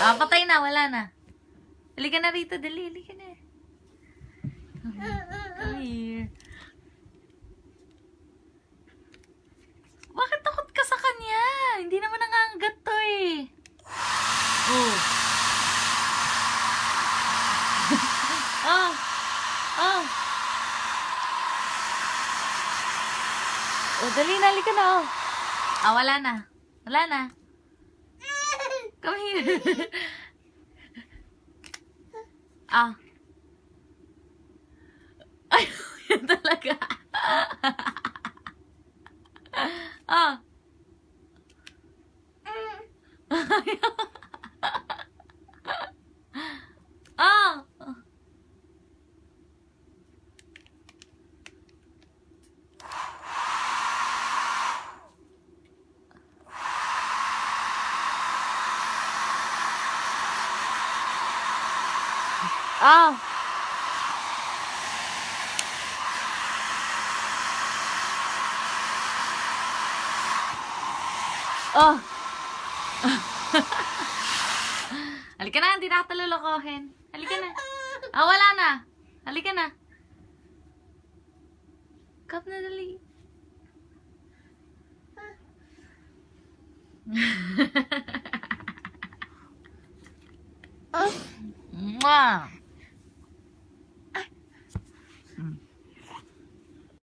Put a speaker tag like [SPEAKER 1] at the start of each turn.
[SPEAKER 1] Ah, patay na, wala na. Halika na rito, dali, halika na. Come here. Bakit takot ka sa kanya? Hindi naman nangangagat to eh. Oh. Oh. Oh. Oh, dali na, halika na oh. Ah, wala na. Wala na. Come here. Ah. Ay, yun talaga. Ah. Ah. Ah. Oh. Halika na, hindi na kita lulukohin. Halika na. Ah, wala na. Halika na. Come na, dali.